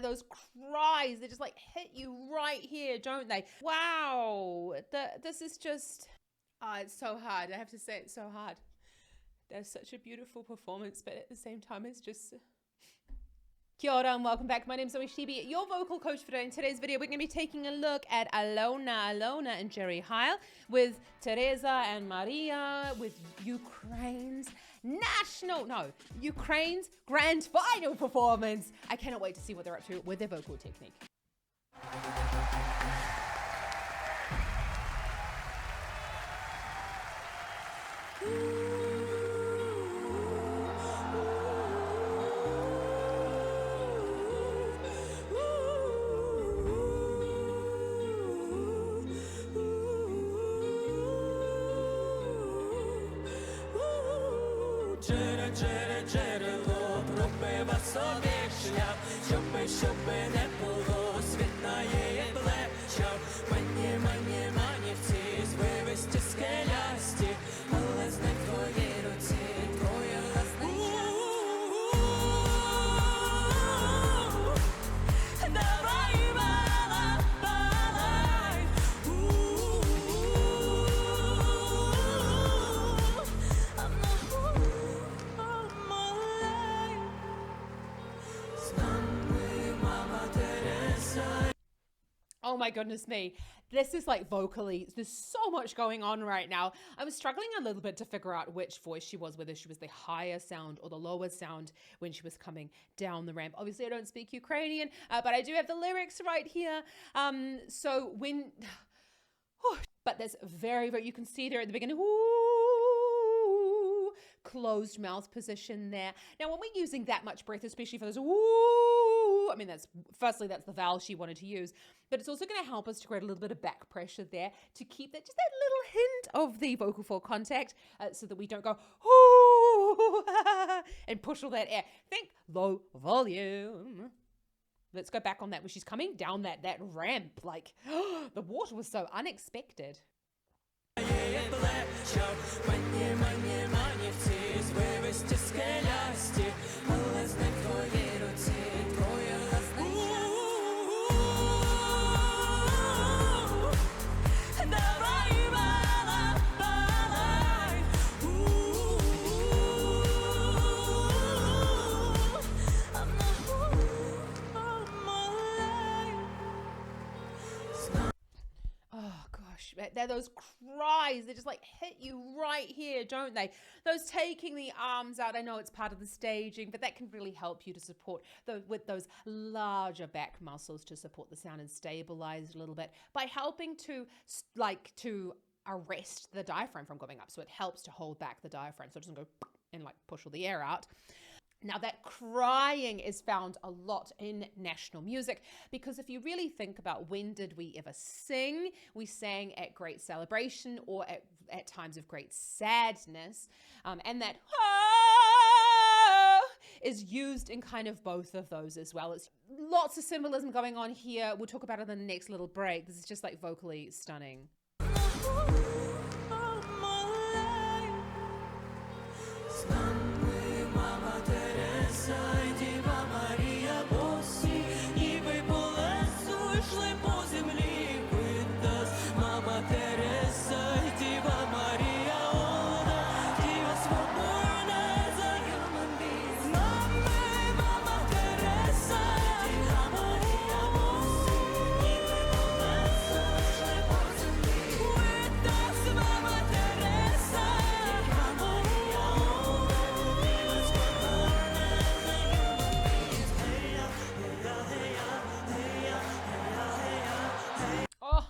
those cries. They just like hit you right here, don't they? Wow. This is just, it's so hard. I have to say it's so hard. There's such a beautiful performance, but at the same time, it's just... Kia ora and welcome back. My name is ZoeStibi, your vocal coach for today. In today's video, we're going to be taking a look at Alona and Jerry Heil with Theresa and Maria with Ukraine's grand final performance. I cannot wait to see what they're up to with their vocal technique. Джерело пробива собі шлях, щоби не було світ на її плечах. Мені в ці звивисті скелясті, але з них твої руці, твоя давай балай. Oh my goodness me. This is like vocally, there's so much going on right now. I was struggling a little bit to figure out which voice she was, whether she was the higher sound or the lower sound when she was coming down the ramp. Obviously, I don't speak Ukrainian, but I do have the lyrics right here. So when, but there's very, you can see there at the beginning, ooh, closed mouth position there. Now, when we're using that much breath, especially for those ooh, I mean, that's the vowel she wanted to use, but it's also going to help us to create a little bit of back pressure there to keep that, just that little hint of the vocal fold contact so that we don't go ooh and push all that air. Think low volume. Let's go back on that when she's coming down that ramp. Like, the water was so unexpected. They're those cries, they just like hit you right here, don't they? Those taking the arms out, I know it's part of the staging, but that can really help you to support with those larger back muscles to support the sound and stabilize it a little bit by helping to arrest the diaphragm from going up. So it helps to hold back the diaphragm so it doesn't go and like push all the air out. Now, that crying is found a lot in national music because if you really think about when did we ever sing, we sang at great celebration or at times of great sadness. And that is used in kind of both of those as well. It's lots of symbolism going on here. We'll talk about it in the next little break. This is just like vocally stunning.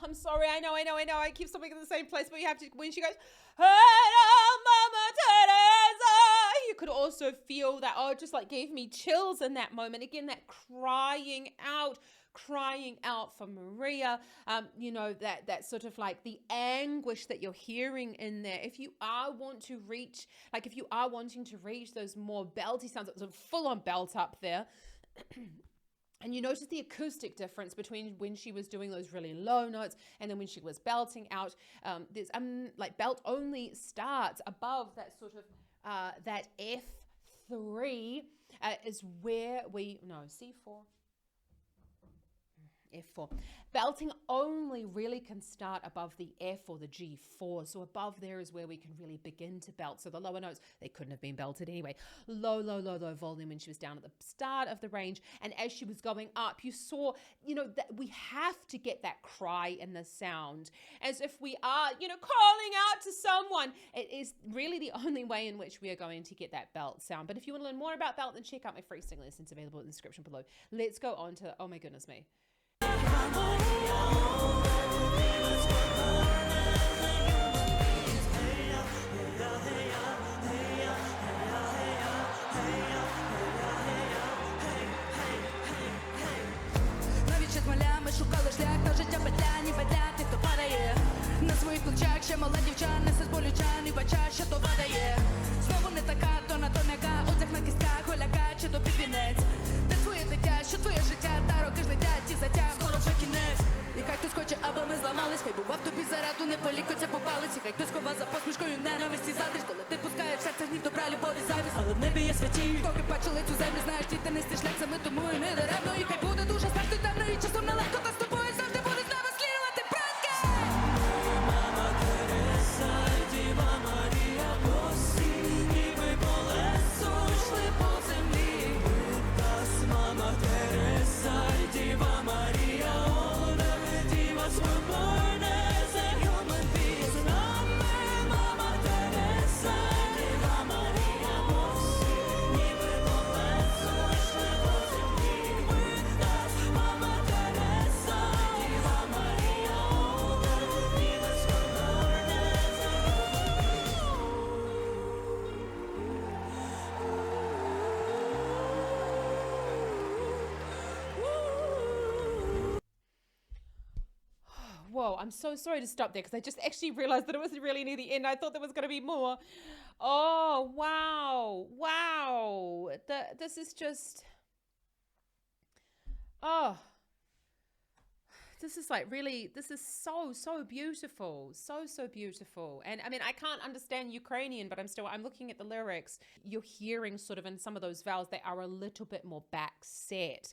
I'm sorry, I know. I keep stopping in the same place, but you have to, when she goes, hello, Mama Teresa, you could also feel that, it just like gave me chills in that moment. Again, that crying out for Maria, that sort of like the anguish that you're hearing in there. If you are wanting to reach those more belty sounds, it was a full-on belt up there. And you notice the acoustic difference between when she was doing those really low notes and then when she was belting out. There's like belt only starts above that sort of that F3 is where C4. F4. Belting only really can start above the F or the G4. So above there is where we can really begin to belt. So the lower notes, they couldn't have been belted anyway. Low, low, low, low volume when she was down at the start of the range. And as she was going up, you saw, you know, that we have to get that cry in the sound as if we are, you know, calling out to someone. It is really the only way in which we are going to get that belt sound. But if you want to learn more about belt, then check out my free singing lessons available in the description below. Let's go on to, oh my goodness me. Навіть ще з маля ми шукали шлях, та життя петля, ні петля, тих, хто падає. На своїх плечах ще мала дівча, несе з болюча, ні бача, що то падає. Знову не така, то на тоняка, одяг на кістках, голяка, чи то під вінець. Де твоє дитя, що твоє життя, та роки ж летять, ті затяг, скоро вже кінець. І хай хтось хоче, аби ми зламались, хай бував тобі заряду, не полікоться по палиці. Хай хтось хова за посмішкою ненависті задріж, коли ти пускаєш серце гнів, добра, любові, завість. Але в небі є святі, поки бачили цю землю, знаєш, ті тенисті шлях, саме тому і не даремно. І хай буде дуже старти темно, і часом нелегко, та з тобою завжди буде з нами слідувати, братки! Мама Тереса, Діва Марія, босі, ніби колесо йшли по землі. Нас мама Тереса, Діва Марія, Діва свободна, за human beings. Нами мама Тереса, Діва Марія, босі, ніби колесо йшли по землі. Нас мама Тереса, Діва Марія, Діва свободна, Whoa, I'm so sorry to stop there because I just actually realized that it was really near the end. I thought there was going to be more. Oh, wow. Wow. This is just... Oh. This is like really, this is so, so beautiful. So, so beautiful. And I mean, I can't understand Ukrainian, but I'm looking at the lyrics. You're hearing sort of in some of those vowels, they are a little bit more back set.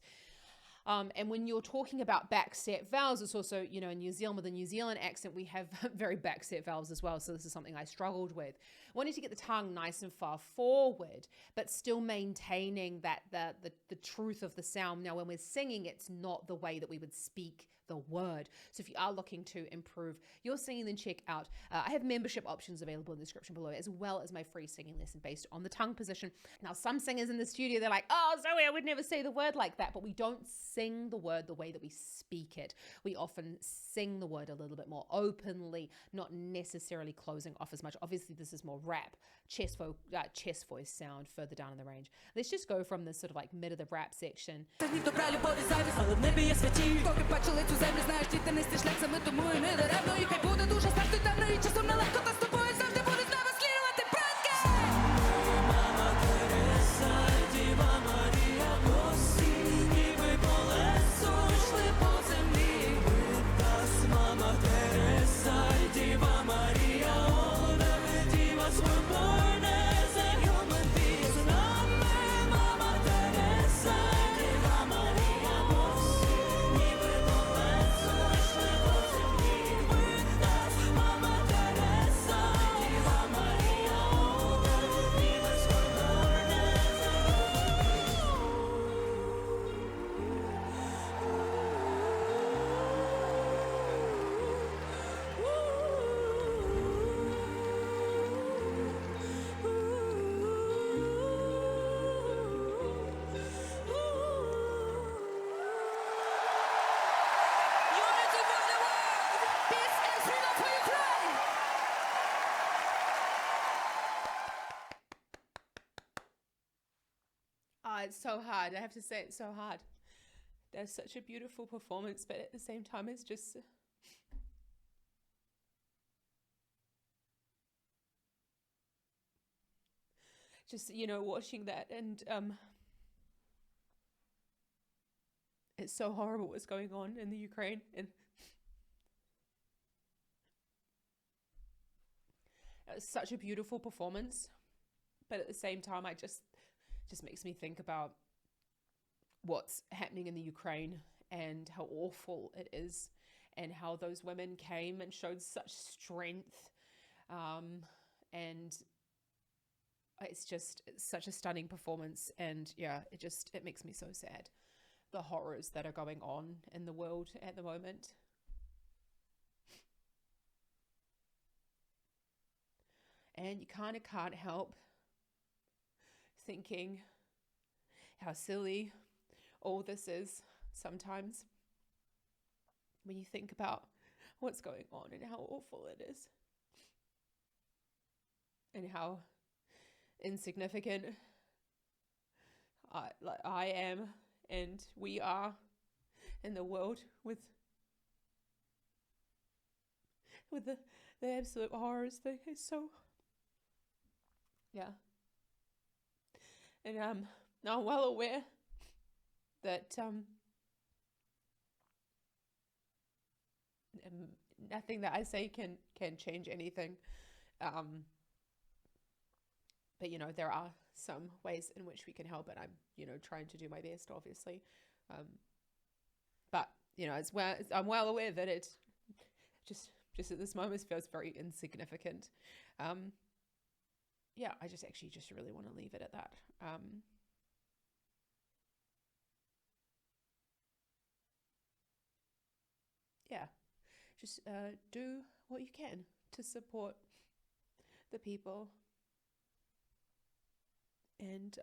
And when you're talking about backset vowels, it's also, you know, in New Zealand with a New Zealand accent, we have very backset vowels as well. So this is something I struggled with. Wanting to get the tongue nice and far forward, but still maintaining that the truth of the sound. Now, when we're singing, it's not the way that we would speak the word. So if you are looking to improve your singing, then check out, I have membership options available in the description below, as well as my free singing lesson based on the tongue position. Now, some singers in the studio, they're like, oh, Zoe, I would never say the word like that, but we don't sing the word the way that we speak it. We often sing the word a little bit more openly, not necessarily closing off as much. Obviously, this is more rap, chest voice sound further down in the range. Let's just go from this sort of like mid of the rap section. Але в небі є святі, поки бачили цю землю, знаєш, ті тенисті шлях, саме тому і не даремно. І хай буде дуже старти темно, і часом нелегко, та з тобою завжди буде з нами слідувати, братки! мама Тереса, Діва Марія, босі, ніби колесо йшли по землі. Нас мама Тереса, Діва Марія, Діва свободна, за human beings. Нами мама Тереса, Діва Марія, босі, ніби колесо йшли по землі. Нас мама Тереса, Діва Марія, Діва свободна, Unity for the world! Peace and freedom for Ukraine! It's so hard. I have to say, it's so hard. There's such a beautiful performance, but at the same time, it's just, you know, watching that, and it's so horrible what's going on in the Ukraine, and it's such a beautiful performance, but at the same time, just makes me think about what's happening in the Ukraine and how awful it is, and how those women came and showed such strength. And it's just such a stunning performance. And yeah, it makes me so sad, the horrors that are going on in the world at the moment. And you kind of can't help thinking how silly all this is sometimes when you think about what's going on and how awful it is, and how insignificant I am and we are in the world with the absolute horrors that is so, yeah. And I'm well aware that nothing that I say can change anything. But, there are some ways in which we can help, and I'm, trying to do my best, obviously. But, I'm well aware that it just at this moment feels very insignificant. Yeah, I just really want to leave it at that. Yeah, just do what you can to support the people, and